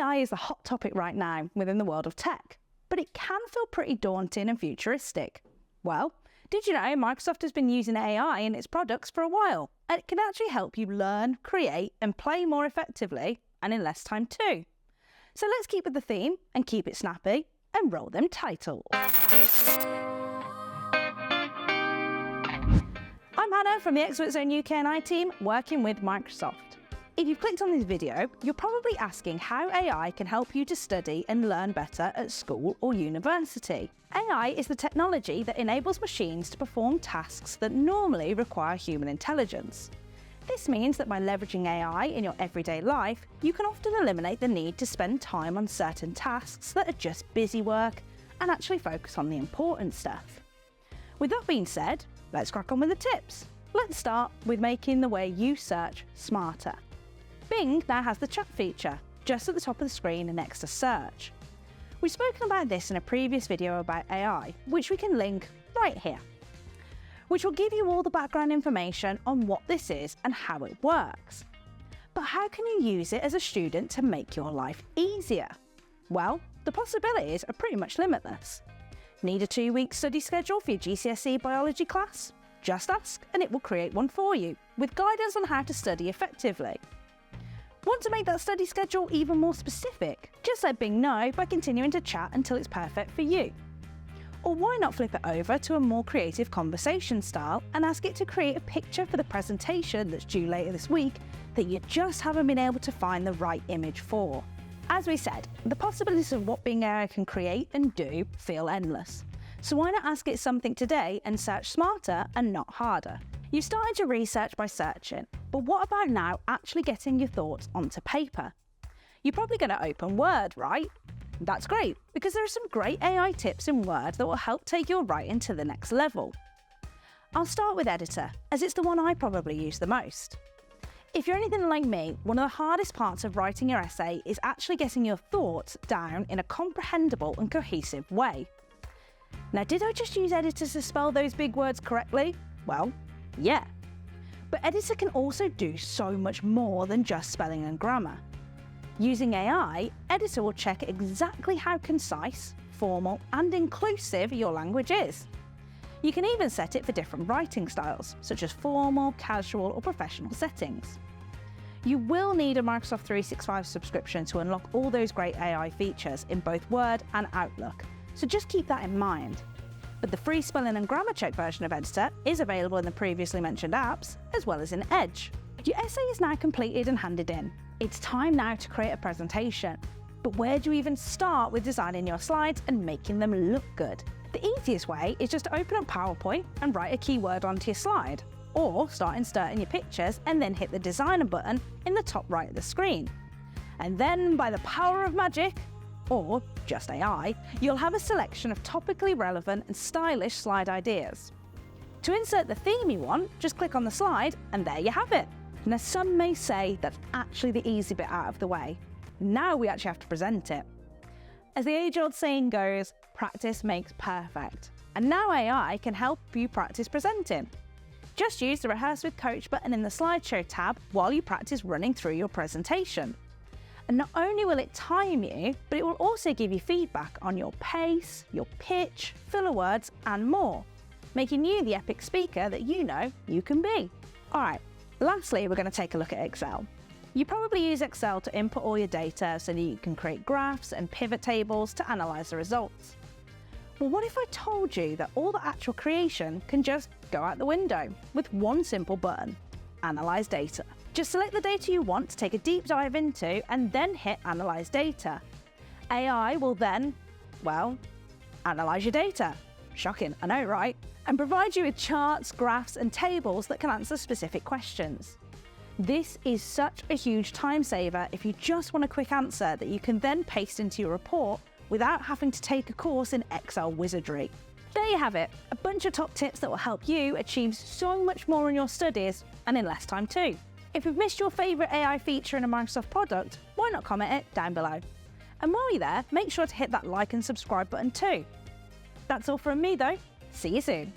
AI is the hot topic right now within the world of tech, but it can feel pretty daunting and futuristic. Well, did you know Microsoft has been using AI in its products for a while, and it can actually help you learn, create, and play more effectively and in less time too. So let's keep with the theme and keep it snappy and roll them titles. I'm Hannah from the Expert Zone UK and I team working with Microsoft. If you've clicked on this video, you're probably asking how AI can help you to study and learn better at school or university. AI is the technology that enables machines to perform tasks that normally require human intelligence. This means that by leveraging AI in your everyday life, you can often eliminate the need to spend time on certain tasks that are just busy work and actually focus on the important stuff. With that being said, let's crack on with the tips. Let's start with making the way you search smarter. Bing now has the chat feature, just at the top of the screen next to search. We've spoken about this in a previous video about AI, which we can link right here, which will give you all the background information on what this is and how it works. But how can you use it as a student to make your life easier? Well, the possibilities are pretty much limitless. Need a 2-week study schedule for your GCSE biology class? Just ask and it will create one for you, with guidance on how to study effectively. Want to make that study schedule even more specific? Just let Bing know by continuing to chat until it's perfect for you. Or why not flip it over to a more creative conversation style and ask it to create a picture for the presentation that's due later this week that you just haven't been able to find the right image for. As we said, the possibilities of what Bing AI can create and do feel endless. So why not ask it something today and search smarter and not harder? You started your research by searching, but what about now actually getting your thoughts onto paper? You're probably going to open Word, right? That's great, because there are some great AI tips in Word that will help take your writing to the next level. I'll start with Editor, as it's the one I probably use the most. If you're anything like me, one of the hardest parts of writing your essay is actually getting your thoughts down in a comprehensible and cohesive way. Now, did I just use Editor to spell those big words correctly? Well, yeah. But Editor can also do so much more than just spelling and grammar. Using AI, Editor will check exactly how concise, formal, and inclusive your language is. You can even set it for different writing styles, such as formal, casual, or professional settings. You will need a Microsoft 365 subscription to unlock all those great AI features in both Word and Outlook, so just keep that in mind. But the free spelling and grammar check version of Editor is available in the previously mentioned apps, as well as in Edge. Your essay is now completed and handed in. It's time now to create a presentation. But where do you even start with designing your slides and making them look good? The easiest way is just to open up PowerPoint and write a keyword onto your slide, or start inserting your pictures and then hit the designer button in the top right of the screen. And then, by the power of magic, or just AI, you'll have a selection of topically relevant and stylish slide ideas. To insert the theme you want, just click on the slide and there you have it. Now, some may say that's actually the easy bit out of the way. Now we actually have to present it. As the age-old saying goes, practice makes perfect. And now AI can help you practice presenting. Just use the Rehearse with Coach button in the slideshow tab while you practice running through your presentation. And not only will it time you, but it will also give you feedback on your pace, your pitch, filler words, and more, making you the epic speaker that you know you can be. All right, lastly, we're going to take a look at Excel. You probably use Excel to input all your data so that you can create graphs and pivot tables to analyze the results. Well, what if I told you that all the actual creation can just go out the window with one simple button, Analyse Data? Just select the data you want to take a deep dive into and then hit Analyse Data. AI will then, well, analyse your data. Shocking, I know, right? And provide you with charts, graphs, and tables that can answer specific questions. This is such a huge time saver if you just want a quick answer that you can then paste into your report without having to take a course in Excel wizardry. There you have it, a bunch of top tips that will help you achieve so much more in your studies and in less time too. If you've missed your favourite AI feature in a Microsoft product, why not comment it down below? And while you're there, make sure to hit that like and subscribe button too. That's all from me though. See you soon.